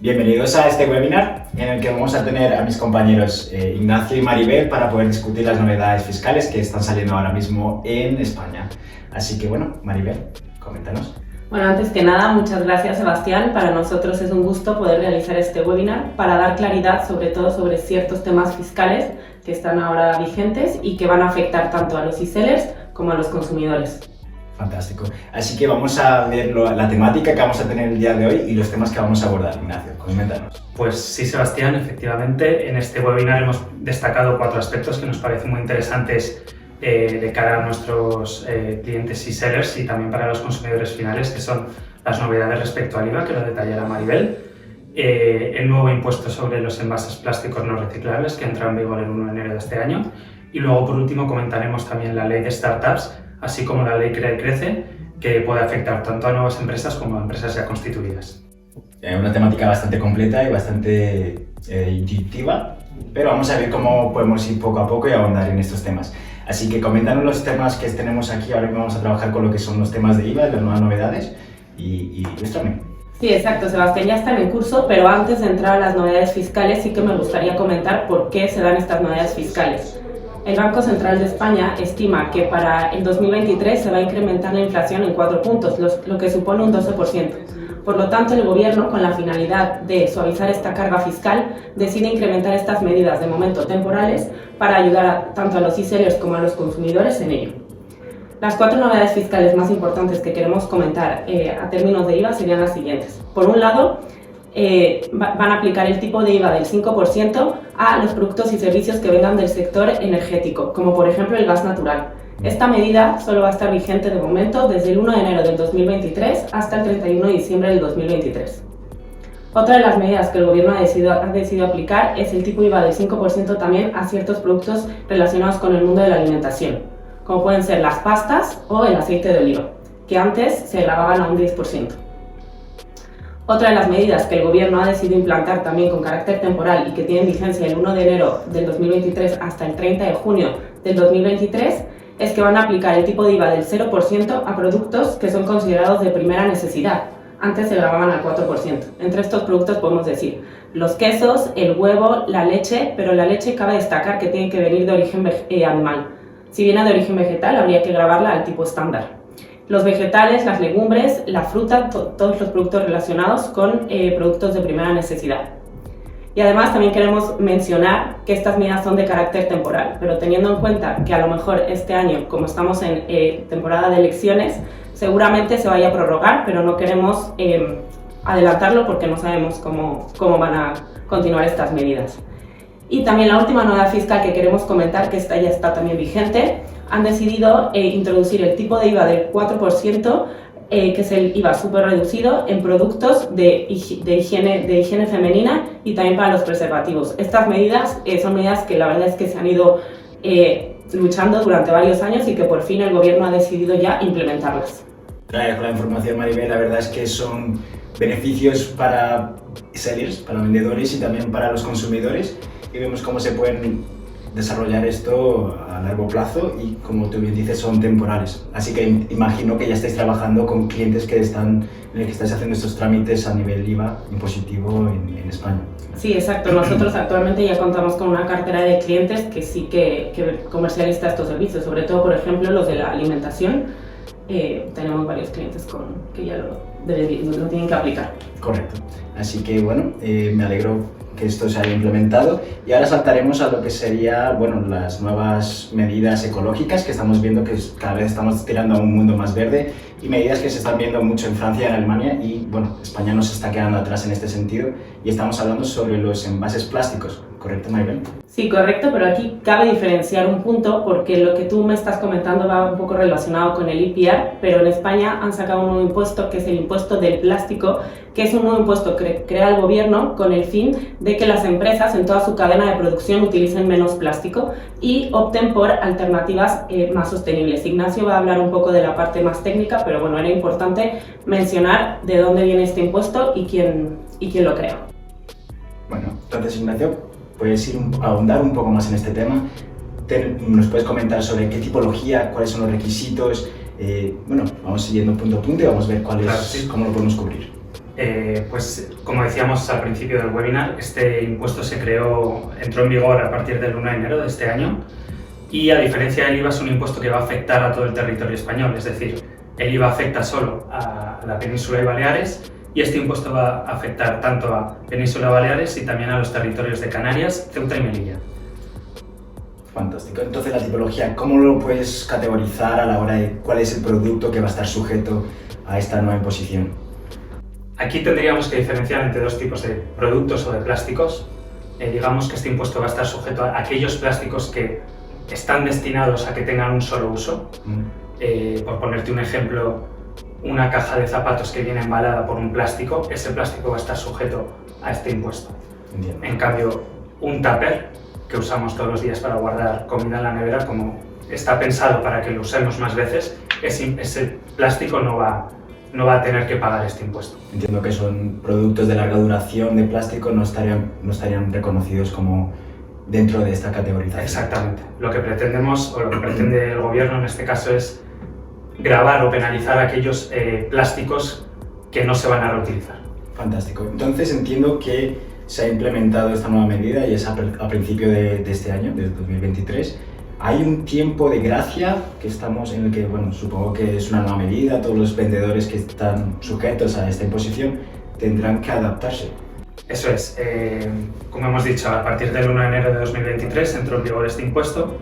Bienvenidos a este webinar en el que vamos a tener a mis compañeros Ignacio y Maribel para poder discutir las novedades fiscales que están saliendo ahora mismo en España. Así que bueno, Maribel, coméntanos. Bueno, antes que nada, muchas gracias Sebastián. Para nosotros es un gusto poder realizar este webinar para dar claridad sobre todo sobre ciertos temas fiscales que están ahora vigentes y que van a afectar tanto a los e-sellers como a los consumidores. Fantástico. Así que vamos a ver la temática que vamos a tener el día de hoy y los temas que vamos a abordar. Ignacio, coméntanos. Pues sí, Sebastián, efectivamente, en este webinar hemos destacado 4 aspectos que nos parecen muy interesantes de cara a nuestros clientes y sellers y también para los consumidores finales, que son las novedades respecto al IVA, que lo detallará Maribel, el nuevo impuesto sobre los envases plásticos no reciclables, que entra en vigor el 1 de enero de este año, y luego, por último, comentaremos también la ley de startups, así como la ley Crea y Crece, que puede afectar tanto a nuevas empresas como a empresas ya constituidas. Una temática bastante completa y bastante intuitiva, pero vamos a ver cómo podemos ir poco a poco y ahondar en estos temas. Así que coméntanos los temas que tenemos aquí. Ahora mismo vamos a trabajar con lo que son los temas de IVA, las nuevas novedades, y ilústrame. Sí, exacto, Sebastián, ya están en curso, pero antes de entrar a las novedades fiscales sí que me gustaría comentar por qué se dan estas novedades fiscales. El Banco Central de España estima que para el 2023 se va a incrementar la inflación en 4 puntos, lo que supone un 12%. Por lo tanto, el Gobierno, con la finalidad de suavizar esta carga fiscal, decide incrementar estas medidas de momento temporales para ayudar tanto a los e-sellers como a los consumidores en ello. Las 4 novedades fiscales más importantes que queremos comentar a términos de IVA serían las siguientes. Por un lado, van a aplicar el tipo de IVA del 5% a los productos y servicios que vengan del sector energético, como por ejemplo el gas natural. Esta medida solo va a estar vigente de momento desde el 1 de enero del 2023 hasta el 31 de diciembre del 2023. Otra de las medidas que el Gobierno ha decidido aplicar es el tipo IVA del 5% también a ciertos productos relacionados con el mundo de la alimentación, como pueden ser las pastas o el aceite de oliva, que antes se gravaban a un 10%. Otra de las medidas que el Gobierno ha decidido implantar también con carácter temporal y que tienen vigencia del 1 de enero del 2023 hasta el 30 de junio del 2023 es que van a aplicar el tipo de IVA del 0% a productos que son considerados de primera necesidad. Antes se gravaban al 4%. Entre estos productos podemos decir los quesos, el huevo, la leche, pero la leche cabe destacar que tiene que venir de origen animal. Si viene de origen vegetal, habría que gravarla al tipo estándar. Los vegetales, las legumbres, la fruta, todos los productos relacionados con productos de primera necesidad. Y además también queremos mencionar que estas medidas son de carácter temporal, pero teniendo en cuenta que a lo mejor este año, como estamos en temporada de elecciones, seguramente se vaya a prorrogar, pero no queremos adelantarlo porque no sabemos cómo van a continuar estas medidas. Y también la última novedad fiscal que queremos comentar, que esta ya está también vigente, han decidido introducir el tipo de IVA del 4%, que es el IVA súper reducido, en productos de higiene femenina y también para los preservativos. Estas medidas son medidas que la verdad es que se han ido luchando durante varios años y que por fin el Gobierno ha decidido ya implementarlas. Gracias por la información, Maribel. La verdad es que son beneficios para sellers, para vendedores y también para los consumidores, y vemos cómo se pueden desarrollar esto a largo plazo y, como tú bien dices, son temporales. Así que imagino que ya estáis trabajando con clientes en el que estáis haciendo estos trámites a nivel IVA impositivo en España. Sí, exacto. Nosotros actualmente ya contamos con una cartera de clientes que sí que comercializa estos servicios, sobre todo, por ejemplo, los de la alimentación. Tenemos varios clientes que ya lo tienen que aplicar. Correcto. Así que bueno, me alegro que esto se haya implementado, y ahora saltaremos a lo que sería, bueno, las nuevas medidas ecológicas que estamos viendo, que cada vez estamos tirando a un mundo más verde, y medidas que se están viendo mucho en Francia y en Alemania, y bueno, España no se está quedando atrás en este sentido, y estamos hablando sobre los envases plásticos. ¿Correcto, Maribel? Sí, correcto, pero aquí cabe diferenciar un punto, porque lo que tú me estás comentando va un poco relacionado con el IPR, pero en España han sacado un nuevo impuesto, que es el impuesto del plástico, que es un nuevo impuesto que crea el Gobierno con el fin de que las empresas en toda su cadena de producción utilicen menos plástico y opten por alternativas más sostenibles. Ignacio va a hablar un poco de la parte más técnica, pero bueno, era importante mencionar de dónde viene este impuesto y quién lo crea. Bueno, entonces, Ignacio, puedes ahondar un poco más en este tema. ¿Nos puedes comentar sobre qué tipología, cuáles son los requisitos? Bueno, vamos siguiendo punto a punto y vamos a ver cómo lo podemos cubrir. Pues como decíamos al principio del webinar, este impuesto entró en vigor a partir del 1 de enero de este año y a diferencia del IVA es un impuesto que va a afectar a todo el territorio español, es decir, el IVA afecta solo a la península y Baleares y este impuesto va a afectar tanto a Península Baleares y también a los territorios de Canarias, Ceuta y Melilla. Fantástico. Entonces la tipología, ¿cómo lo puedes categorizar a la hora de cuál es el producto que va a estar sujeto a esta nueva imposición? Aquí tendríamos que diferenciar entre dos tipos de productos o de plásticos. Digamos que este impuesto va a estar sujeto a aquellos plásticos que están destinados a que tengan un solo uso. Por ponerte un ejemplo, una caja de zapatos que viene embalada por un plástico, ese plástico va a estar sujeto a este impuesto. Entiendo. En cambio, un tupper que usamos todos los días para guardar comida en la nevera, como está pensado para que lo usemos más veces, ese plástico no va a tener que pagar este impuesto. Entiendo que son productos de larga duración de plástico, no estarían reconocidos como dentro de esta categorización. Exactamente. Lo que pretendemos, o lo que pretende el gobierno en este caso, es gravar o penalizar aquellos plásticos que no se van a reutilizar. Fantástico. Entonces entiendo que se ha implementado esta nueva medida y es a principio de este año, de 2023. Hay un tiempo de gracia que estamos en el que, bueno, supongo que es una nueva medida, todos los vendedores que están sujetos a esta imposición tendrán que adaptarse. Eso es. Como hemos dicho, a partir del 1 de enero de 2023 entró en vigor este impuesto,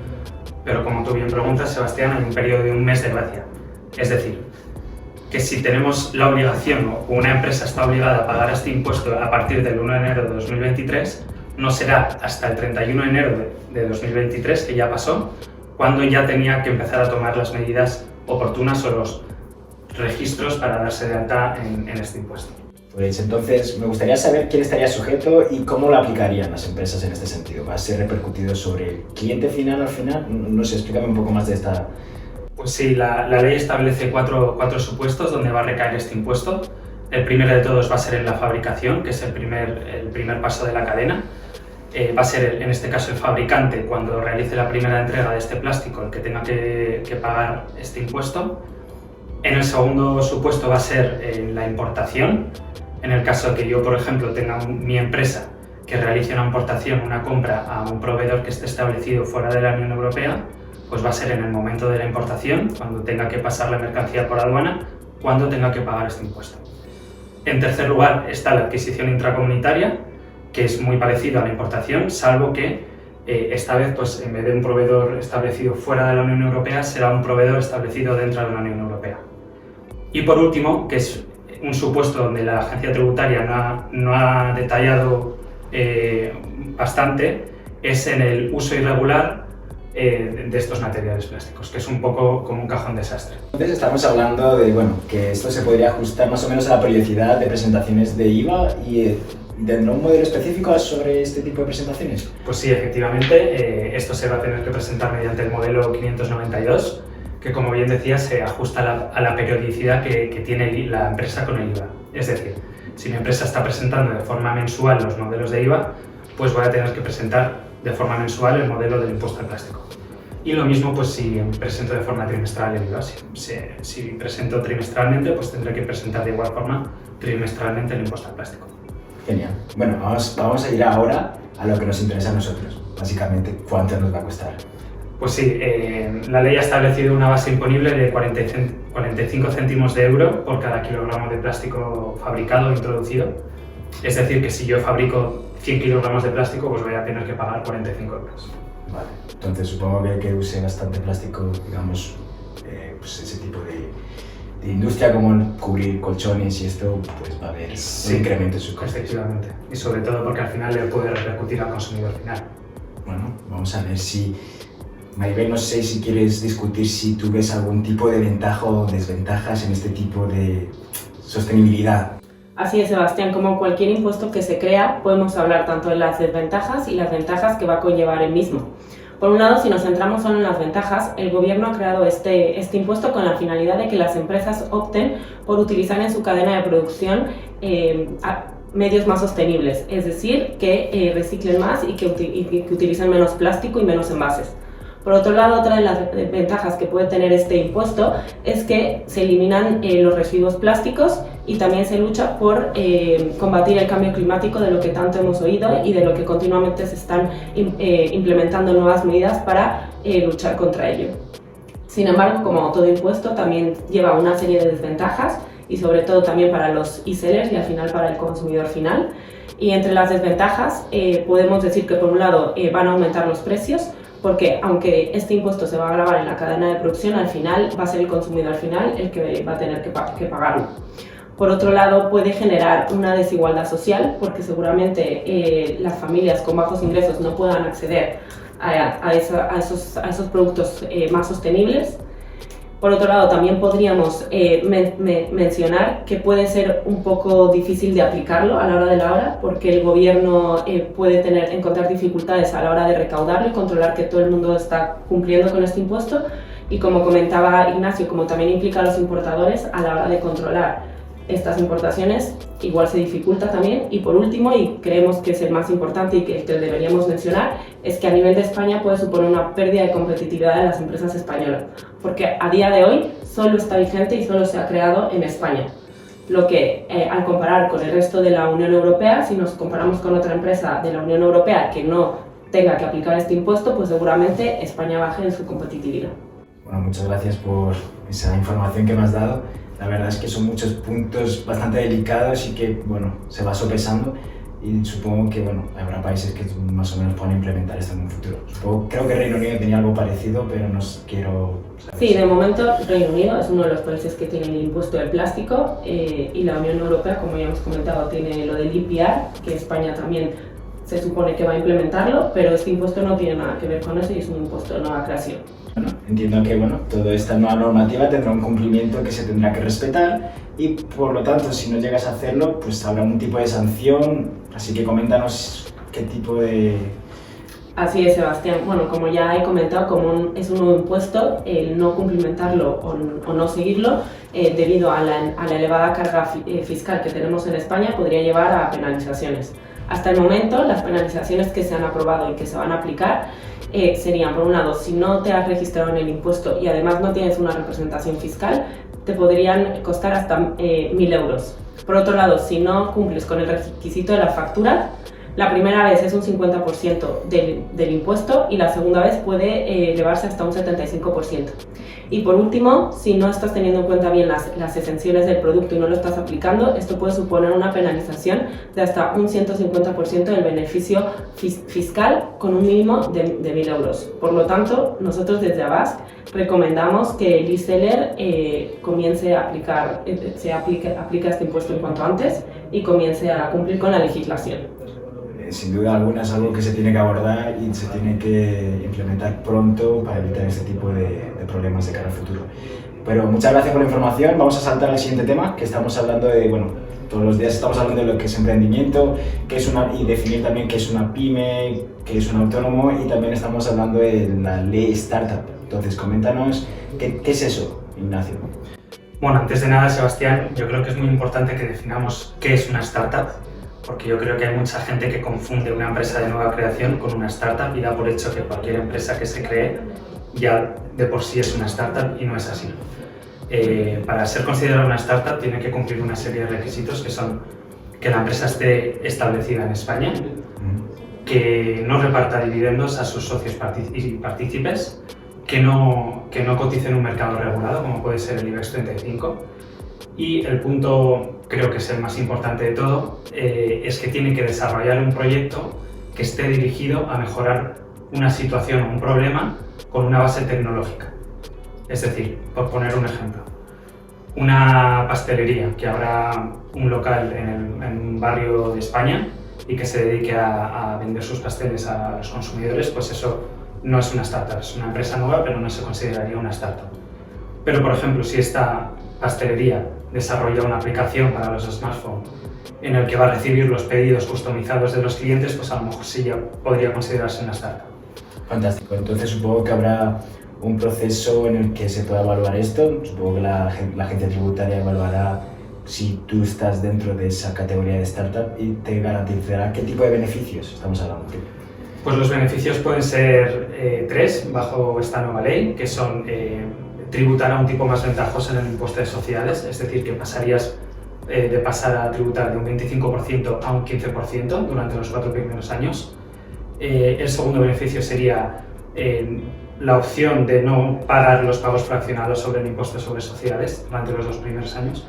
pero como tú bien preguntas, Sebastián, hay un periodo de un mes de gracia. Es decir, que si tenemos la obligación o una empresa está obligada a pagar este impuesto a partir del 1 de enero de 2023, no será hasta el 31 de enero de 2023, que ya pasó, cuando ya tenía que empezar a tomar las medidas oportunas o los registros para darse de alta en este impuesto. Pues entonces me gustaría saber quién estaría sujeto y cómo lo aplicarían las empresas en este sentido. ¿Va a ser repercutido sobre el cliente final al final? No sé, explícame un poco más de esta... Pues sí, la ley establece cuatro supuestos donde va a recaer este impuesto. El primero de todos va a ser en la fabricación, que es el primer paso de la cadena. Va a ser, en este caso, el fabricante, cuando realice la primera entrega de este plástico, el que tenga que pagar este impuesto. En el segundo supuesto va a ser en la importación. En el caso de que yo, por ejemplo, tenga mi empresa que realice una importación, una compra a un proveedor que esté establecido fuera de la Unión Europea, pues va a ser en el momento de la importación, cuando tenga que pasar la mercancía por aduana, cuando tenga que pagar este impuesto. En tercer lugar está la adquisición intracomunitaria, que es muy parecido a la importación, salvo que esta vez, pues, en vez de un proveedor establecido fuera de la Unión Europea, será un proveedor establecido dentro de la Unión Europea. Y por último, que es un supuesto donde la agencia tributaria no ha detallado bastante, es en el uso irregular de estos materiales plásticos, que es un poco como un cajón desastre. Entonces estamos hablando de, bueno, que esto se podría ajustar más o menos a la periodicidad de presentaciones de IVA y ¿tendrá un modelo específico sobre este tipo de presentaciones? Pues sí, efectivamente, esto se va a tener que presentar mediante el modelo 592, que como bien decía se ajusta a la periodicidad que tiene la empresa con el IVA. Es decir, si mi empresa está presentando de forma mensual los modelos de IVA, pues voy a tener que presentar de forma mensual el modelo del impuesto al plástico. Y lo mismo pues si presento de forma trimestral el IVA. Si presento trimestralmente, pues tendré que presentar de igual forma trimestralmente el impuesto al plástico. Genial. Bueno, vamos a ir ahora a lo que nos interesa a nosotros. Básicamente, ¿cuánto nos va a costar? Pues sí, la ley ha establecido una base imponible de 45 céntimos de euro por cada kilogramo de plástico fabricado o introducido. Es decir, que si yo fabrico 100 kilogramos de plástico, pues voy a tener que pagar 45 euros. Vale, entonces supongo que use bastante plástico, digamos, pues ese tipo de industria como el cubrir colchones y esto, pues va a haber un incremento en sus costes. Efectivamente, y sobre todo porque al final le puede repercutir al consumidor final. Bueno, vamos a ver si... Maribel, no sé si quieres discutir si tú ves algún tipo de ventaja o desventajas en este tipo de sostenibilidad. Así es, Sebastián, como cualquier impuesto que se crea, podemos hablar tanto de las desventajas y las ventajas que va a conllevar el mismo. Por un lado, si nos centramos solo en las ventajas, el gobierno ha creado este impuesto con la finalidad de que las empresas opten por utilizar en su cadena de producción medios más sostenibles, es decir, que reciclen más y que utilicen menos plástico y menos envases. Por otro lado, otra de las ventajas que puede tener este impuesto es que se eliminan los residuos plásticos y también se lucha por combatir el cambio climático, de lo que tanto hemos oído y de lo que continuamente se están implementando nuevas medidas para luchar contra ello. Sin embargo, como todo impuesto, también lleva una serie de desventajas y sobre todo también para los e-sellers y al final para el consumidor final. Y entre las desventajas podemos decir que por un lado van a aumentar los precios, porque aunque este impuesto se va a gravar en la cadena de producción, al final va a ser el consumidor final el que va a tener que pagarlo. Por otro lado, puede generar una desigualdad social, porque seguramente las familias con bajos ingresos no puedan acceder a esos productos más sostenibles. Por otro lado, también podríamos mencionar que puede ser un poco difícil de aplicarlo a la hora de la hora, porque el gobierno puede encontrar dificultades a la hora de recaudarlo y controlar que todo el mundo está cumpliendo con este impuesto. Y como comentaba Ignacio, como también implica a los importadores, a la hora de controlar estas importaciones igual se dificulta también. Y por último, y creemos que es el más importante y que deberíamos mencionar, es que a nivel de España puede suponer una pérdida de competitividad de las empresas españolas, porque a día de hoy solo está vigente y solo se ha creado en España. Lo que al comparar con el resto de la Unión Europea, si nos comparamos con otra empresa de la Unión Europea que no tenga que aplicar este impuesto, pues seguramente España baje en su competitividad. Bueno, muchas gracias por esa información que me has dado. La verdad es que son muchos puntos bastante delicados y que, bueno, se va sopesando y supongo que, bueno, habrá países que más o menos puedan implementar esto en un futuro. Creo que Reino Unido tenía algo parecido, pero no quiero saber. Sí, de momento Reino Unido es uno de los países que tiene el impuesto del plástico y la Unión Europea, como ya hemos comentado, tiene lo del IPR, que España también se supone que va a implementarlo, pero este impuesto no tiene nada que ver con eso y es un impuesto de nueva creación. Bueno, entiendo que toda esta nueva normativa tendrá un cumplimiento que se tendrá que respetar y por lo tanto si no llegas a hacerlo pues habrá un tipo de sanción, así que coméntanos qué tipo de... Así es, Sebastián. Bueno, como ya he comentado, como es un nuevo impuesto, el no cumplimentarlo o no seguirlo debido a la elevada carga fiscal que tenemos en España podría llevar a penalizaciones. Hasta el momento, las penalizaciones que se han aprobado y que se van a aplicar serían, por un lado, si no te has registrado en el impuesto y además no tienes una representación fiscal, te podrían costar hasta 1.000 euros. Por otro lado, si no cumples con el requisito de la factura, la primera vez es un 50% del impuesto y la segunda vez puede elevarse hasta un 75%. Y por último, si no estás teniendo en cuenta bien las exenciones del producto y no lo estás aplicando, esto puede suponer una penalización de hasta un 150% del beneficio fiscal con un mínimo de 1.000 euros. Por lo tanto, nosotros desde Avask recomendamos que el e-seller comience a aplique este impuesto en cuanto antes y comience a cumplir con la legislación. Sin duda alguna es algo que se tiene que abordar y se tiene que implementar pronto para evitar este tipo de problemas de cara al futuro. Pero muchas gracias por la información. Vamos a saltar al siguiente tema, que estamos hablando de, todos los días estamos hablando de lo que es emprendimiento, y definir también qué es una pyme, qué es un autónomo, y también estamos hablando de la ley Startup. Entonces, coméntanos, ¿qué es eso, Ignacio? Bueno, antes de nada, Sebastián, yo creo que es muy importante que definamos qué es una startup, porque yo creo que hay mucha gente que confunde una empresa de nueva creación con una startup y da por hecho que cualquier empresa que se cree ya de por sí es una startup y no es así. Para ser considerada una startup tiene que cumplir una serie de requisitos que son que la empresa esté establecida en España, que no reparta dividendos a sus socios y partícipes, que no cotice en un mercado regulado como puede ser el IBEX 35. Y el punto, creo que es el más importante de todo, es que tiene que desarrollar un proyecto que esté dirigido a mejorar una situación o un problema con una base tecnológica. Es decir, por poner un ejemplo, una pastelería que abra un local en un barrio de España y que se dedique a vender sus pasteles a los consumidores, pues eso no es una startup, es una empresa nueva, pero no se consideraría una startup. Pero, por ejemplo, si esta pastelería desarrolla una aplicación para los smartphones en el que va a recibir los pedidos customizados de los clientes, pues a lo mejor sí ya podría considerarse una startup. Fantástico. Entonces supongo que habrá un proceso en el que se pueda evaluar esto. Supongo que la agencia tributaria evaluará si tú estás dentro de esa categoría de startup y te garantizará qué tipo de beneficios estamos hablando. Pues los beneficios pueden ser tres bajo esta nueva ley, que son tributar a un tipo más ventajoso en el impuesto de sociedades, es decir, que pasarías de pasar a tributar de un 25% a un 15% durante los 4 primeros años. El segundo beneficio sería la opción de no pagar los pagos fraccionados sobre el impuesto sobre sociedades durante los 2 primeros años.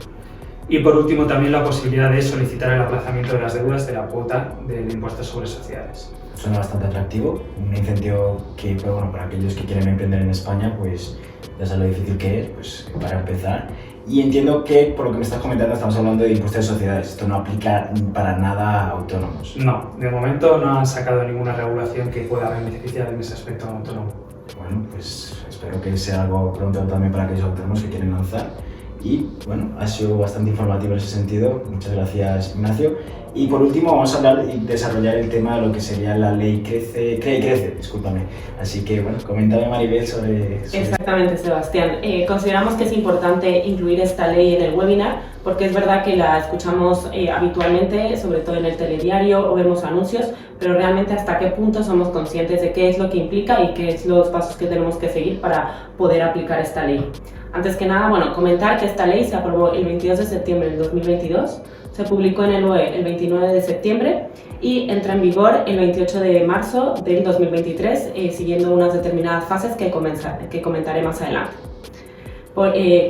Y por último, también la posibilidad de solicitar el aplazamiento de las deudas de la cuota del impuesto sobre sociedades. Suena bastante atractivo, un incentivo que, pues, bueno, para aquellos que quieren emprender en España, pues ya sabes lo difícil que es, pues, para empezar. Y entiendo que, por lo que me estás comentando, estamos hablando de impuestos de sociedades. Esto no aplica para nada a autónomos. No, de momento no han sacado ninguna regulación que pueda beneficiar en ese aspecto a un autónomo. Bueno, pues espero que sea algo pronto también para aquellos autónomos que quieren lanzar. Y bueno, ha sido bastante informativo en ese sentido. Muchas gracias, Ignacio. Y por último vamos a hablar y desarrollar el tema de lo que sería la ley Crece, discúlpame. Así que bueno, coméntame, Maribel, sobre... Exactamente, Sebastián. Consideramos que es importante incluir esta ley en el webinar porque es verdad que la escuchamos habitualmente, sobre todo en el telediario o vemos anuncios, pero realmente hasta qué punto somos conscientes de qué es lo que implica y qué es los pasos que tenemos que seguir para poder aplicar esta ley. Antes que nada, bueno, comentar que esta ley se aprobó el 22 de septiembre del 2022, se publicó en el BOE el 29 de septiembre y entra en vigor el 28 de marzo del 2023, siguiendo unas determinadas fases que comentaré más adelante.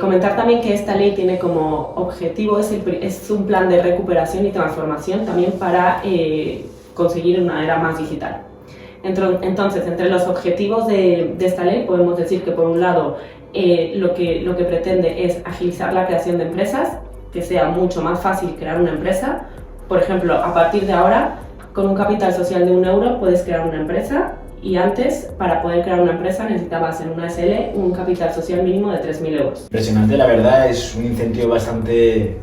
Comentar también que esta ley tiene como objetivo, es un plan de recuperación y transformación también para conseguir una era más digital. Entonces, entre los objetivos de esta ley podemos decir que por un lado lo que pretende es agilizar la creación de empresas, que sea mucho más fácil crear una empresa. Por ejemplo, a partir de ahora, con un capital social de 1 euro puedes crear una empresa y antes, para poder crear una empresa, necesitabas en una SL un capital social mínimo de 3.000 euros. Impresionante, la verdad, es un incentivo bastante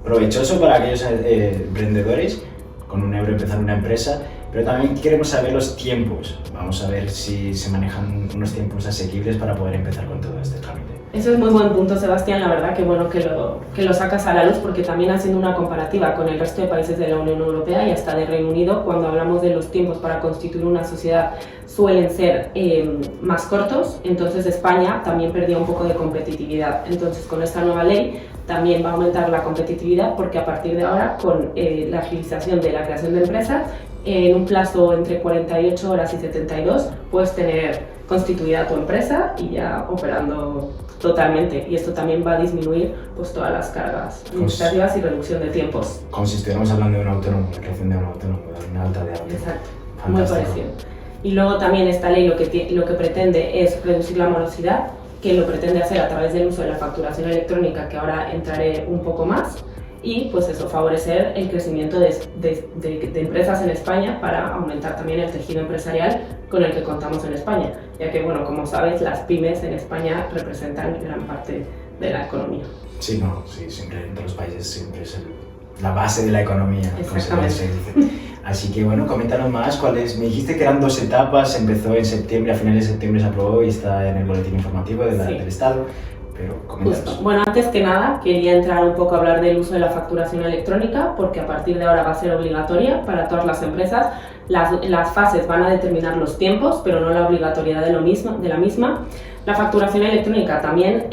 provechoso para aquellos emprendedores, con 1 euro empezar una empresa, pero también queremos saber los tiempos. Vamos a ver si se manejan unos tiempos asequibles para poder empezar con todo este trámite. Eso es muy buen punto, Sebastián, la verdad que bueno que lo sacas a la luz, porque también haciendo una comparativa con el resto de países de la Unión Europea y hasta de Reino Unido, cuando hablamos de los tiempos para constituir una sociedad suelen ser más cortos, entonces España también perdía un poco de competitividad. Entonces con esta nueva ley también va a aumentar la competitividad porque a partir de ahora, con la agilización de la creación de empresas, en un plazo entre 48 horas y 72 puedes tener constituida tu empresa y ya operando totalmente, y esto también va a disminuir pues todas las cargas administrativas y reducción de tiempos. Como si estuviéramos hablando de un autónomo, la creación de un autónomo, de una alta de autónomo. Exacto, fantástico. Muy parecido. Y luego también esta ley lo que pretende es reducir la morosidad, que lo pretende hacer a través del uso de la facturación electrónica, que ahora entraré un poco más, y pues eso, favorecer el crecimiento de empresas en España para aumentar también el tejido empresarial con el que contamos en España, ya que, bueno, como sabes, las pymes en España representan gran parte de la economía. Sí, no, sí, siempre en todos los países siempre es la base de la economía. Exactamente. Así que bueno, coméntanos más cuáles. Me dijiste que eran 2 etapas, empezó en septiembre, a finales de septiembre se aprobó y está en el boletín informativo del Estado. Pero coméntanos. Justo. Bueno, antes que nada quería entrar un poco a hablar del uso de la facturación electrónica, porque a partir de ahora va a ser obligatoria para todas las empresas. Las fases van a determinar los tiempos, pero no la obligatoriedad de la misma. La facturación electrónica también,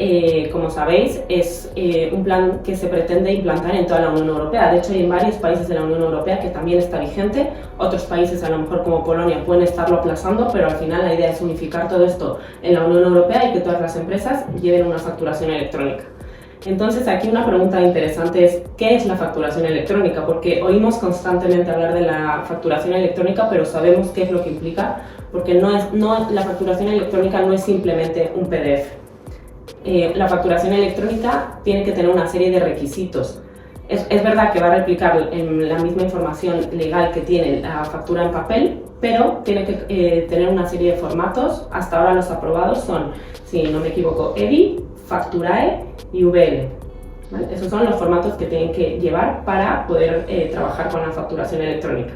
como sabéis, es un plan que se pretende implantar en toda la Unión Europea. De hecho, hay en varios países de la Unión Europea que también está vigente. Otros países, a lo mejor como Polonia, pueden estarlo aplazando, pero al final la idea es unificar todo esto en la Unión Europea y que todas las empresas lleven una facturación electrónica. Entonces, aquí una pregunta interesante es, ¿qué es la facturación electrónica? Porque oímos constantemente hablar de la facturación electrónica, pero sabemos qué es lo que implica, porque la facturación electrónica no es simplemente un PDF. La facturación electrónica tiene que tener una serie de requisitos. Es verdad que va a replicar la misma información legal que tiene la factura en papel, pero tiene que tener una serie de formatos. Hasta ahora los aprobados son, si no me equivoco, EDI, Facturae y VL. ¿Vale? Esos son los formatos que tienen que llevar para poder trabajar con la facturación electrónica.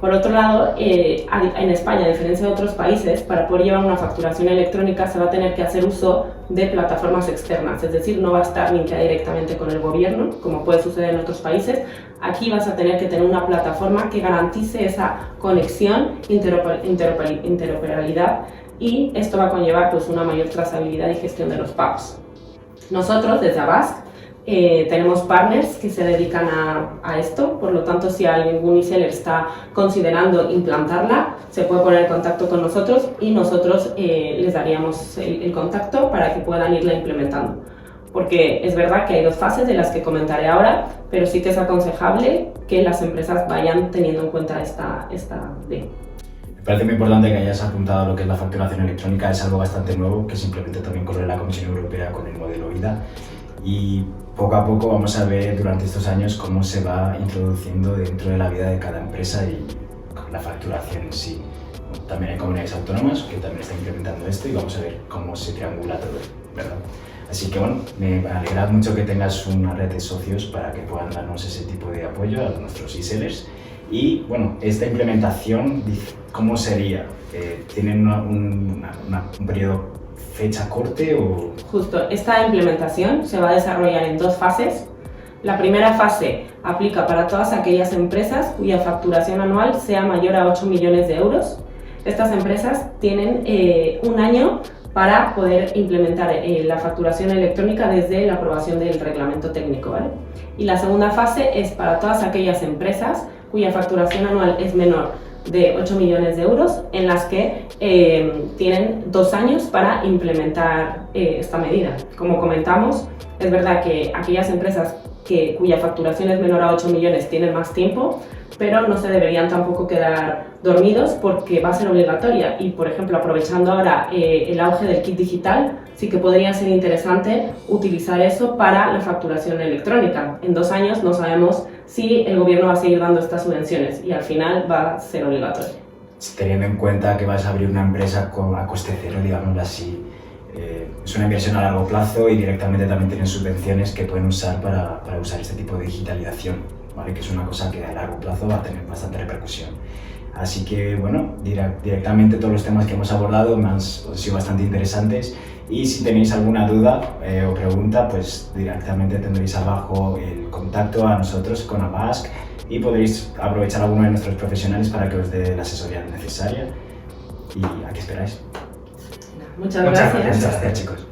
Por otro lado, en España, a diferencia de otros países, para poder llevar una facturación electrónica se va a tener que hacer uso de plataformas externas, es decir, no va a estar linkeada directamente con el gobierno, como puede suceder en otros países. Aquí vas a tener que tener una plataforma que garantice esa conexión, interoperabilidad, y esto va a conllevar pues, una mayor trazabilidad y gestión de los pagos. Nosotros, desde Avask, tenemos partners que se dedican a esto, por lo tanto si algún e-seller está considerando implantarla, se puede poner en contacto con nosotros y nosotros les daríamos el contacto para que puedan irla implementando. Porque es verdad que hay dos fases de las que comentaré ahora, pero sí que es aconsejable que las empresas vayan teniendo en cuenta esta ley. Me parece muy importante que hayas apuntado a lo que es la facturación electrónica, es algo bastante nuevo que se implementa también con la Comisión Europea con el modelo IDA. Y poco a poco vamos a ver durante estos años cómo se va introduciendo dentro de la vida de cada empresa y la facturación en sí. También hay comunidades autónomas que también están implementando esto y vamos a ver cómo se triangula todo, ¿verdad? Así que bueno, me alegra mucho que tengas una red de socios para que puedan darnos ese tipo de apoyo a nuestros e-sellers. Y bueno, esta implementación, ¿cómo sería? ¿Tienen un periodo fecha corte o...? Justo, esta implementación se va a desarrollar en dos fases. La primera fase aplica para todas aquellas empresas cuya facturación anual sea mayor a 8 millones de euros. Estas empresas tienen un año para poder implementar la facturación electrónica desde la aprobación del reglamento técnico, ¿vale? Y la segunda fase es para todas aquellas empresas cuya facturación anual es menor de 8 millones de euros, en las que tienen 2 años para implementar esta medida. Como comentamos, es verdad que aquellas empresas cuya facturación es menor a 8 millones tienen más tiempo, pero no se deberían tampoco quedar dormidos porque va a ser obligatoria y, por ejemplo, aprovechando ahora el auge del kit digital, sí que podría ser interesante utilizar eso para la facturación electrónica. En 2 años no sabemos si el gobierno va a seguir dando estas subvenciones y al final va a ser obligatorio. Teniendo en cuenta que vas a abrir una empresa a coste cero, digámoslo así, es una inversión a largo plazo y directamente también tienen subvenciones que pueden usar para usar este tipo de digitalización, ¿vale? Que es una cosa que a largo plazo va a tener bastante repercusión. Así que, bueno, directamente todos los temas que hemos abordado han sido bastante interesantes y si tenéis alguna duda o pregunta, pues directamente tendréis abajo el contacto a nosotros con Avask y podréis aprovechar a alguno de nuestros profesionales para que os dé la asesoría necesaria. ¿Y a qué esperáis? Muchas gracias. Muchas gracias, chicos.